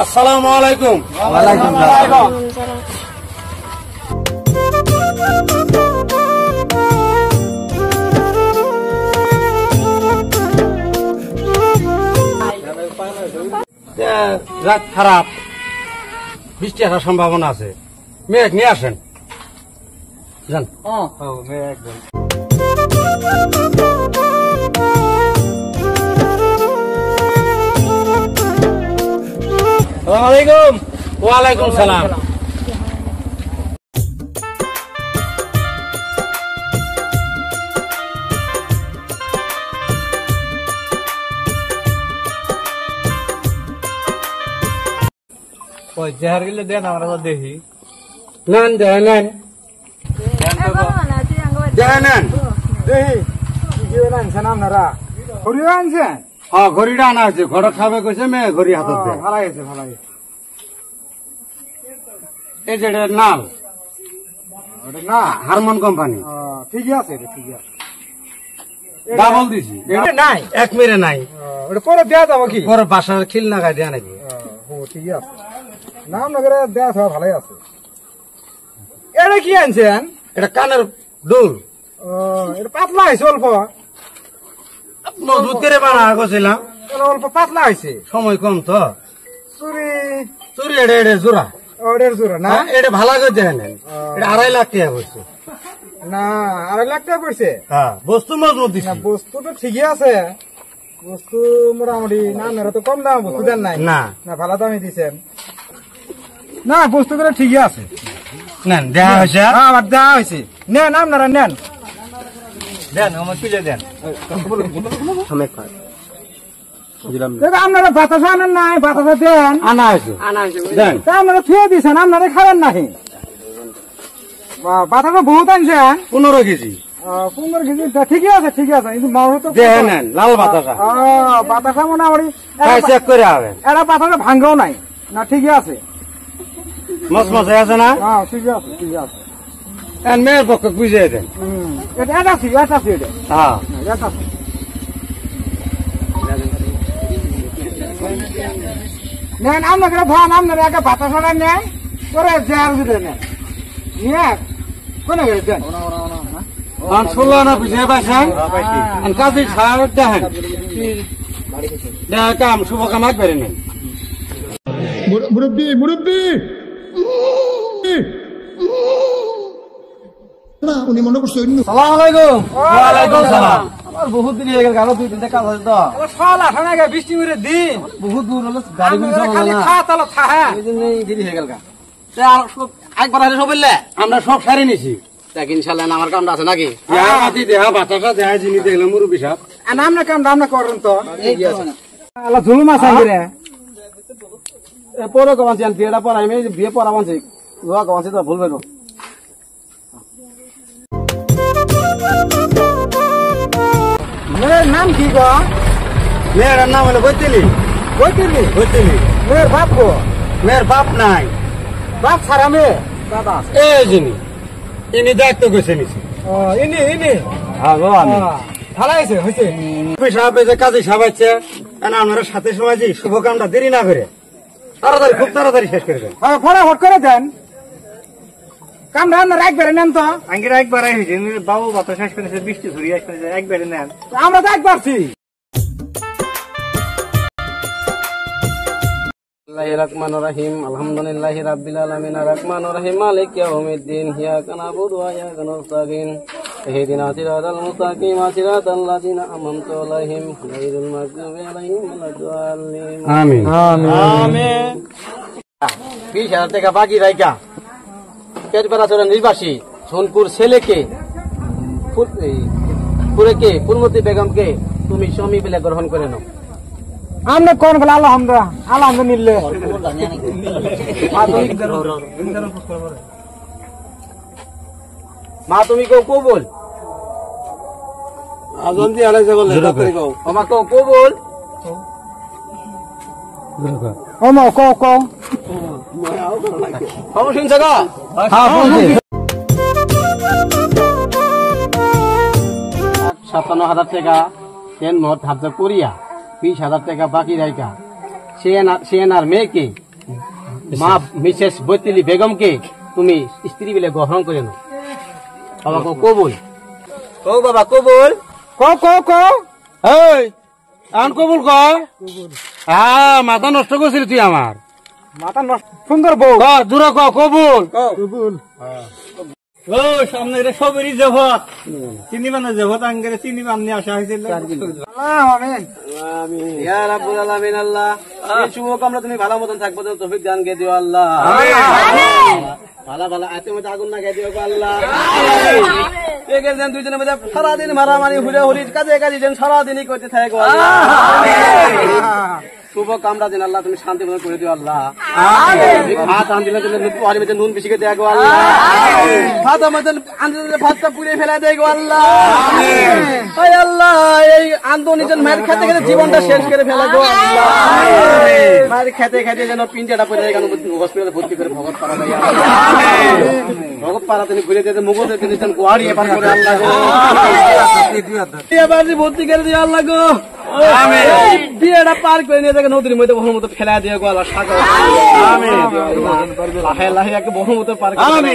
আসসালামু আলাইকুম। ওয়ালাইকুম আসসালাম। রাত খারাপ, বৃষ্টি আসার সম্ভাবনা আছে, মেঘ নিয়ে আসেন। যান। মেঘ ওয়ালাইকুম। ওয়ালাইকুম সালাম। জেহার গেলে দেন আমরা দেখি। নেন দেন, নেন দেন, দেখি আনছেন আপনারা, ঘড়িও আনছেন? হ্যাঁ ঘড়িটা আনা হয়েছে, ঘড় খাবে কইছে, মেয়ে ঘড়ি হাতত দেয়। ভালো গেছে, ভালো গেছে। এই যে নাল না হারমোন কোম্পানি, ঠিকই আছে, ঠিকই আছে। ডাবল দিছি নাই এক মেরে নাই, ওটা পরে দেওয়া যাবো কি? পরে বাসার খিল নাগায় দেয়া নাকি? ঠিকই আছে, নাম নগরে দেওয়া সব ভালোই আছে। এটা কি আনছেন? এটা কানের দুল, এটা পাতলা হয়েছে, অল্প মজবুত করে বানা করছিলাম, অল্প পাতলা হয়েছে, সময় কম তো। চুরি চুরি এটা এটা জোড়া, ওদের জোড়া না? এটা ভালো করে দেখেন, এটা 2.5 লাখ টাকা পড়ছে। না 2.5 লাখ টাকা পড়ছে? হ্যাঁ বস্তু মজবুত দিচ্ছে। না বস্তু তো ঠিকই আছে, বস্তু মোটামুটি না, মেরা তো কম দাম বস্তু দেন নাই না না, ভালো দামই দিচ্ছেন। না বস্তুগুলো ঠিকই আছে, নেন দেওয়া হয়েছে। আমার দেওয়া হয়েছে, নেন আপনারা নেন, দেন আমার তুলে দেন। আপনারা বাতাসা আনেন নাই, বাতাসা দেন। আনা হয়েছে দেন। তা আপনারা থুয়ে দিচ্ছেন, আপনারা খাবেন নাকি? বাতাসা বহুত আনছেন, 15 কেজি 15 কেজি, ঠিকই আছে, ঠিকই আছে, কিন্তু মাংস তো দেখে নেন, লাল বাতাসা বাতাসা মোটামুটি চেক করে হবে। এটা বাতাসা ভাঙ্গাও নাই না, ঠিকই আছে, মসমসে আছে না? হ্যাঁ ঠিকই আছে, ঠিকই আছে। মেয়ের পক্ষে বুঝিয়ে দেন। এটা এটা আছে, এটা আছে, এটা হ্যাঁ এটা আছে। নেন আপনাকে ভান, আপনার একটা বাতাসাটা নেন, করে জেয়ার দিতে নেন, নিয়ে কোনে গেলে দেন। 16 আনা বুঝিয়ে পাইছেন, কাজে সার দেখেন, কাম শুভ কাম একবারে নেন। মুরব্বী মুরব্বী না, উনি মনে করছে অন্য। সালাম আলাইকুম। ওয়ালাইকুম সালাম। আমার বহুত দিন হয়ে গেল, গালো 2-3টা কাজ হয়েছে তো। সকাল 8 টাকা বৃষ্টি মেরে দিন, বহুত দূর হলো, গাড়ি মিল খালি খা তালো থাহে, এই জন্যই দেরি হয়ে গেল। একবার আরে সব বললে আমরা সব সারি নিছি। দেখ ইনশাআল্লাহ আমার কামটা আছে নাকি? পাতি দেহা বাতাসা দেহা জিনিস দেখলাম মুরব্বী সাহেব। আমরা কামটা আমরা করেন তো। আল্লাহ জুলুম আছে রে। পরে কমাছি আন বিয়েটা পড়াই, আমি বিয়ে পড়াবানছি, লোয়া কমাছি তো ভুলবে তো। মেয়ের নাম কি গো? মেয়ের নাম হলো বৈতলি। বৈতলি? বৈতলি। মেয়ের বাপ গো? মেয়ের বাপ নাই, বাপ ছাড়া মেয়ে দাদা আছে। এই যিনি ইনি দায়িত্ব গেছে নিছি। ইনি ইনি হ্যাঁ গো আমি। ভালো হয়েছে, হয়েছে। সাহেব যে কাজে সাবাইছে, আপনারা সাথে সময় যে শুভ কামটা দেরি না করে তাড়াতাড়ি, খুব তাড়াতাড়ি শেষ করে দেন। ফটাফট করে দেন কামটা, আপনার একবারে নেন তো। আঙ্গির একবারে হয়েছে, বাবু বাতাস শেষ করেছে, বৃষ্টি ঝুড়ি শেষ করেছে, একবারে নেন। আমরা তো একবারছি। রহমানির রহিম, আলহামদুলিল্লাহি রাব্বিল আলামিন, রহমানির রহিম, মালিক ইয়াউমিদ্দিন, ইয়্যাকা না'বুদু ওয়া ইয়্যাকা নাস্তাঈন, ইহদিনাস সিরাতাল মুস্তাকিম, সিরাতাল লাযিনা আন'আমতা আলাইহিম, গায়রিল মাগদুবি আলাইহিম ওয়ালাদ-দাল্লিন। আমিন আমিন। 20,000 টাকা বাকি রাইকা কেরপাড়াচড়া নির্বাসী সোনপুর ছেলেকে পুরেকে পূর্ণমতি বেগমকে তুমি স্বামী বলে গ্রহণ করে নাও। আমরা কোন বলে আলহামদুলিল্লাহ। মা তুমি কেউ কবুল, আজন্দি আলাইছে বলে তাড়াতাড়ি কও। আমার কেউ কবুল। ও মা কও কও। খবর শুনছো গো? হ্যাঁ শুনছি 57,000 টাকা কেন মত ধার্য করিয়া 20,000 টাকা বাকি রাইকা সেনার মেয়েকে মা মিসেস বৈতলি বেগমকে তুমি স্ত্রী বলে গ্রহণ করে নাও। বাবা কবুল। ও বাবা কবুল। ক এই আন কবুল ক। হ্যাঁ মাথা নষ্ট করছিলি তুই আমার। মাথা নষ্ট সুন্দর বউ দূরে ক কবুল কবুল। ও সামনে রে সবেরই জেভত চিনি মানে জেভত আঙ্গেরে চিনি বান্নি আসা হয়েছিল। আমিন ইয়া রাব্বুল আলামিন আল্লাহ এই শুভ কামনা তুমি ভালো মতন থাকবো তো তৌফিক দান কে দিও আল্লাহ। আমিন। ভালো ভালো আতে মধ্যে আগুন না কে দিও গো আল্লাহ। আমিন। একে যেন দুইজনের মধ্যে সারা দিন মারামারি হুড়াহুড়ি কাজে কাজে যেন সারা দিনই করতে থাকে গো আল্লাহ। আমিন। শুভ কামনা দিন আল্লাহ তুমি শান্তি মতন করে দিও আল্লাহ। আমিন। ভাত আনদিলে তুমি পাহাড়ি মধ্যে নুন বেশি করে দেয়া গো আল্লাহ। আমিন। ভাত আমাদের আনদিলে ভাতটা পুড়ে ফেলে দেয় গো আল্লাহ। আমিন। হায় আল্লাহ এই আন্দোলন মায়ের খেতে খেতে জীবনটা শেষ করে ফেলা গো আল্লাহ। মায়ের খেতে খেতে যেন পিঞ্জাটা পড়ে যায় হসপিটালে ভর্তি করে ভগত পাড়া দেয় ভগত পাড়া তিনি ঘুরে যেতে মুগতে তিনি গোয়ারি এবার করে আল্লাহ গো এবার ভর্তি করে দিয়ে আল্লাহ গো বিয়েটা পার করে নিয়ে দেখে নদীর মধ্যে বহু মতো ফেলা দিয়ে গো আল্লাহ সাগর লাহে লাহে একে বহু মতো পার করে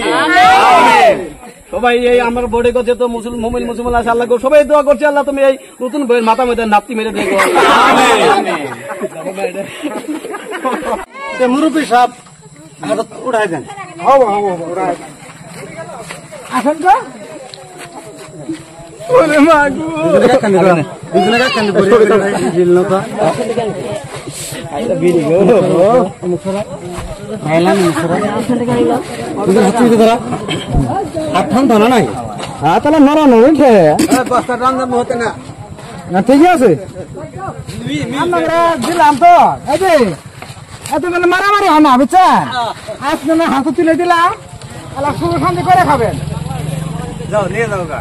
সবাই এই আমার বোর্ডে করছে তো মুসলমান আছে আল্লাহ গো সবাই দোয়া করছে আল্লাহ তুমি এই নতুন বইয়ের মাথা মধ্যে নাপতি মেরে দেখো মুরব্বী সাহেব উড়াই দেন। হবো আসেন তো ওরে মা গো ঠান্ডা নাই তাহলে মারানো উঠে বস্তা রান্না হতে না না ঠিক আছে আমরা দিলাম তো এই যে এত বেলা মারামারি হয় না বুঝছেন আজকে না হাতে তুলে দিলাম আল্লাহ সুখ শান্তি করে খাবেন যাও নিয়ে যাও গা।